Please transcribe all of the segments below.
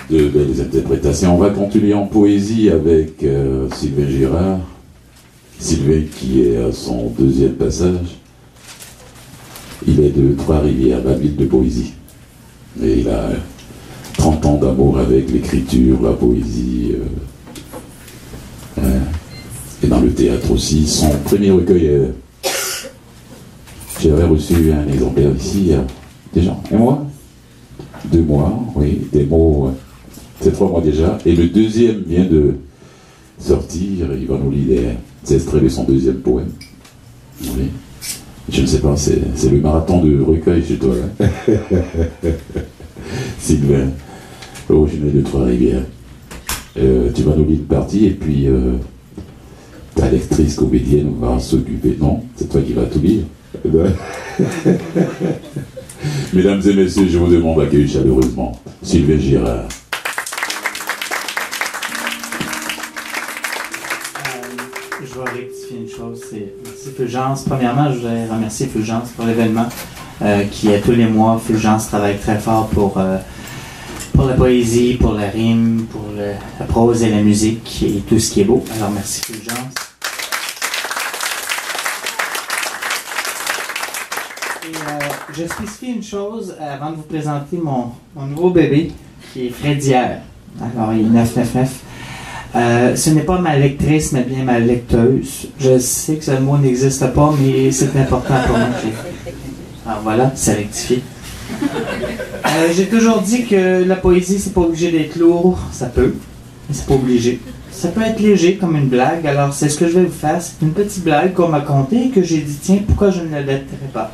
De belles interprétations. On va continuer en poésie avec Sylvain Girard. Sylvain qui est à son deuxième passage. Il est de Trois-Rivières, la ville de poésie. Et il a 30 ans d'amour avec l'écriture, la poésie, et dans le théâtre aussi. Son premier recueil, j'avais reçu un exemplaire ici il y a déjà un mois, 2 mois, oui, des mots, c'est 3 mois déjà. Et le deuxième vient de sortir, il va nous lire des extraits de son deuxième poème. Oui. Je ne sais pas, c'est le marathon de recueil chez toi, hein. Sylvain, originaire de Trois-Rivières. Tu vas nous lire une partie et puis ta lectrice comédienne va s'occuper. Non, c'est toi qui vas tout lire. Mesdames et messieurs, je vous demande d'accueillir chaleureusement Sylvain Girard. Je vais rectifier une chose, c'est merci Fulgence. Premièrement, je voudrais remercier Fulgence pour l'événement qui est tous les mois. Fulgence travaille très fort pour la poésie, pour la rime, pour la prose et la musique et tout ce qui est beau. Alors merci Fulgence. Et je spécifie une chose avant de vous présenter mon nouveau bébé qui est Frédière. Alors il est 999. Ce n'est pas ma lectrice, mais bien ma lecteuse. Je sais que ce mot n'existe pas, mais c'est important pour moi. Alors voilà, c'est rectifié. J'ai toujours dit que la poésie, c'est pas obligé d'être lourd. Ça peut, mais c'est pas obligé. Ça peut être léger, comme une blague. Alors c'est ce que je vais vous faire. C'est une petite blague qu'on m'a contée et que j'ai dit, tiens, pourquoi je ne la laiterai pas?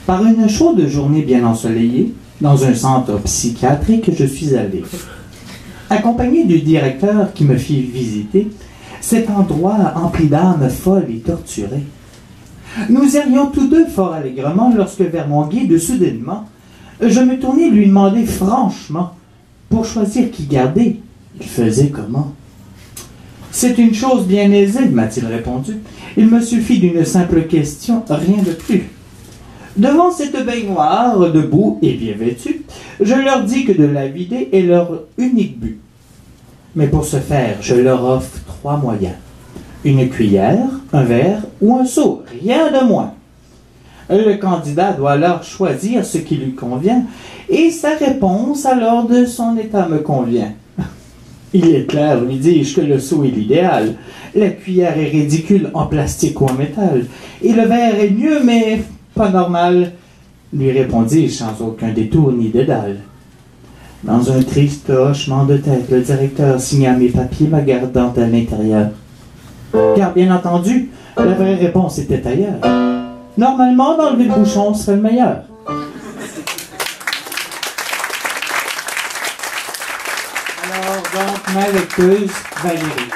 Par une chaude journée bien ensoleillée, dans un centre psychiatrique, je suis allé. Accompagné du directeur qui me fit visiter cet endroit empli d'âmes folles et torturées. Nous errions tous deux fort allègrement lorsque vers mon guide, soudainement, je me tournai lui demander franchement, pour choisir qui garder, il faisait comment? C'est une chose bien aisée, m'a-t-il répondu. Il me suffit d'une simple question, rien de plus. Devant cette baignoire, debout et bien vêtue, je leur dis que de la vider est leur unique but. Mais pour ce faire, je leur offre 3 moyens. Une cuillère, un verre ou un seau, rien de moins. Le candidat doit alors choisir ce qui lui convient, et sa réponse alors de son état me convient. Il est clair, lui dis-je, que le seau est l'idéal. La cuillère est ridicule en plastique ou en métal, et le verre est mieux, mais pas normal, lui répondis-je sans aucun détour ni dédale. Dans un triste hochement de tête, le directeur signa mes papiers, me gardant à l'intérieur. Car bien entendu, la vraie réponse était ailleurs. Normalement, d'enlever le bouchon serait le meilleur. Alors, donc, ma lecteuse, Valérie.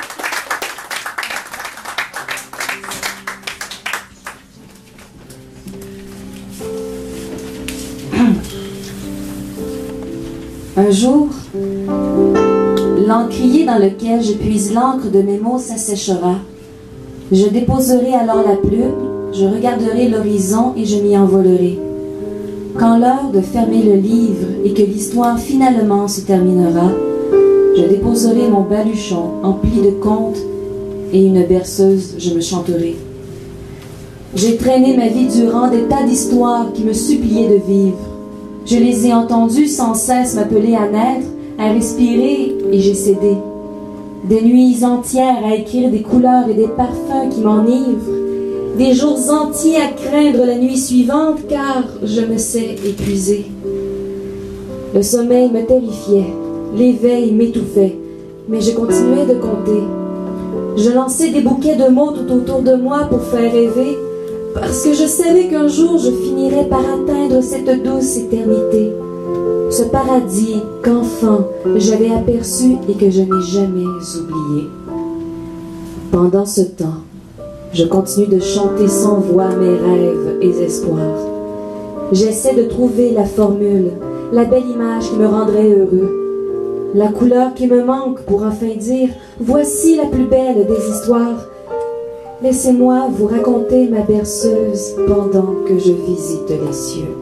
Un jour, l'encrier dans lequel je puise l'encre de mes mots s'asséchera. Je déposerai alors la plume, je regarderai l'horizon et je m'y envolerai. Quand l'heure de fermer le livre et que l'histoire finalement se terminera, je déposerai mon baluchon empli de contes et une berceuse, je me chanterai. J'ai traîné ma vie durant des tas d'histoires qui me suppliaient de vivre. Je les ai entendus sans cesse m'appeler à naître, à respirer, et j'ai cédé. Des nuits entières à écrire des couleurs et des parfums qui m'enivrent, des jours entiers à craindre la nuit suivante, car je me sais épuisé. Le sommeil me terrifiait, l'éveil m'étouffait, mais je continuais de compter. Je lançais des bouquets de mots tout autour de moi pour faire rêver, parce que je savais qu'un jour je finirais par atteindre cette douce éternité, ce paradis qu'enfant j'avais aperçu et que je n'ai jamais oublié. Pendant ce temps, je continue de chanter sans voix mes rêves et espoirs. J'essaie de trouver la formule, la belle image qui me rendrait heureux, la couleur qui me manque pour enfin dire « Voici la plus belle des histoires ». Laissez-moi vous raconter ma berceuse pendant que je visite les cieux.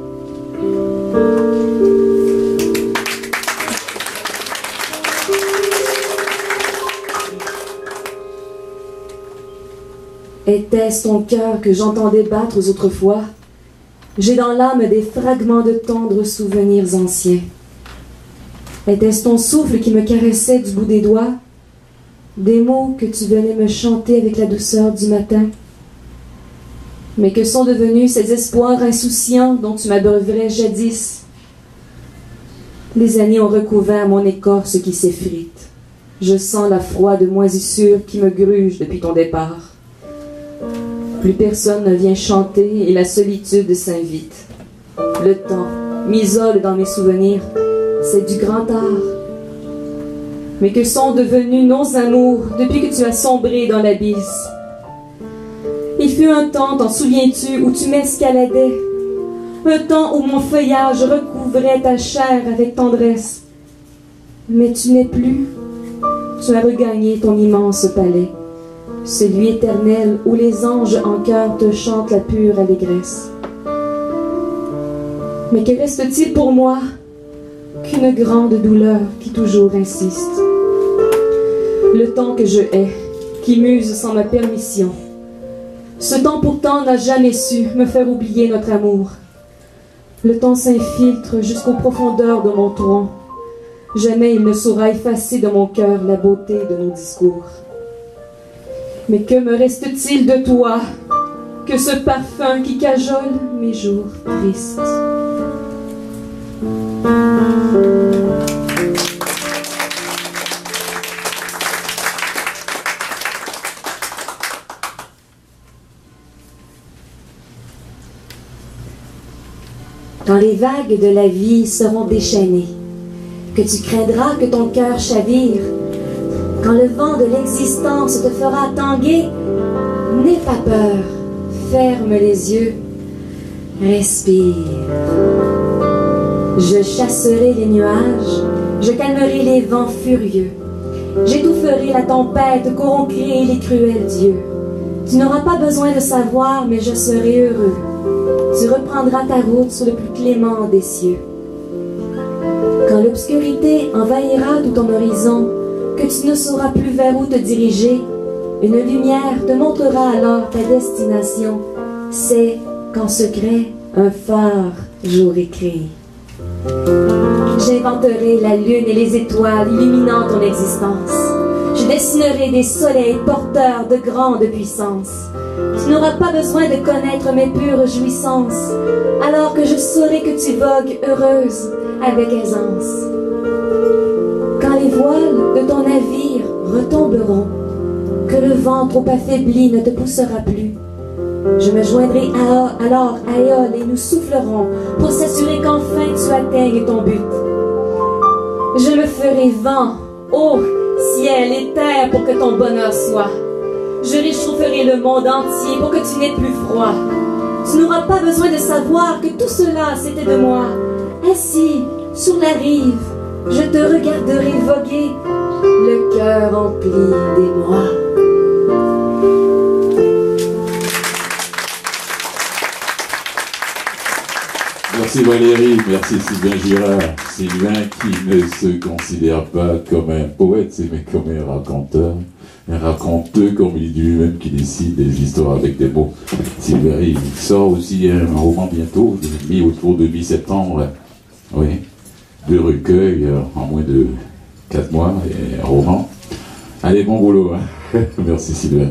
Était-ce ton cœur que j'entendais battre autrefois? J'ai dans l'âme des fragments de tendres souvenirs anciens. Était-ce ton souffle qui me caressait du bout des doigts? Des mots que tu venais me chanter avec la douceur du matin? Mais que sont devenus ces espoirs insouciants dont tu m'abreuverais jadis? Les années ont recouvert mon écorce qui s'effrite. Je sens la froide moisissure qui me gruge depuis ton départ. Plus personne ne vient chanter et la solitude s'invite. Le temps m'isole dans mes souvenirs, c'est du grand art. Mais que sont devenus nos amours depuis que tu as sombré dans l'abysse? Il fut un temps, t'en souviens-tu, où tu m'escaladais? Un temps où mon feuillage recouvrait ta chair avec tendresse. Mais tu n'es plus. Tu as regagné ton immense palais, celui éternel où les anges en chœur te chantent la pure allégresse. Mais que reste-t-il pour moi qu'une grande douleur qui toujours insiste? Le temps que je hais, qui muse sans ma permission. Ce temps pourtant n'a jamais su me faire oublier notre amour. Le temps s'infiltre jusqu'aux profondeurs de mon tronc. Jamais il ne saura effacer de mon cœur la beauté de nos discours. Mais que me reste-t-il de toi, que ce parfum qui cajole mes jours tristes? Quand les vagues de la vie seront déchaînées, que tu craindras que ton cœur chavire, quand le vent de l'existence te fera tanguer, n'aie pas peur, ferme les yeux, respire. Je chasserai les nuages, je calmerai les vents furieux, j'étoufferai la tempête qu'auront créé les cruels dieux. Tu n'auras pas besoin de savoir, mais je serai heureux. Tu reprendras ta route sur le plus clément des cieux. Quand l'obscurité envahira tout ton horizon, que tu ne sauras plus vers où te diriger, une lumière te montrera alors ta destination. C'est qu'en secret, un phare j'aurai créé. J'inventerai la lune et les étoiles illuminant ton existence. Je dessinerai des soleils porteurs de grande puissance. Tu n'auras pas besoin de connaître mes pures jouissances, alors que je saurai que tu vogues heureuse avec aisance. Quand les voiles de ton navire retomberont, que le vent trop affaibli ne te poussera plus, je me joindrai alors à Éole et nous soufflerons pour s'assurer qu'enfin tu atteignes ton but. Je me ferai vent, eau, ciel et terre pour que ton bonheur soit. Je réchaufferai le monde entier pour que tu n'aies plus froid. Tu n'auras pas besoin de savoir que tout cela c'était de moi. Assis sur la rive, je te regarderai voguer, le cœur rempli d'émoi. Merci Valérie, merci Sylvain Girard. Sylvain qui ne se considère pas comme un poète, mais comme un raconteur comme il dit lui-même qui décide des histoires avec des mots. Sylvain, il sort aussi un roman bientôt, mis autour de mi-septembre. Oui, 2 recueils en moins de 4 mois et un roman. Allez, bon boulot. Hein. Merci Sylvain.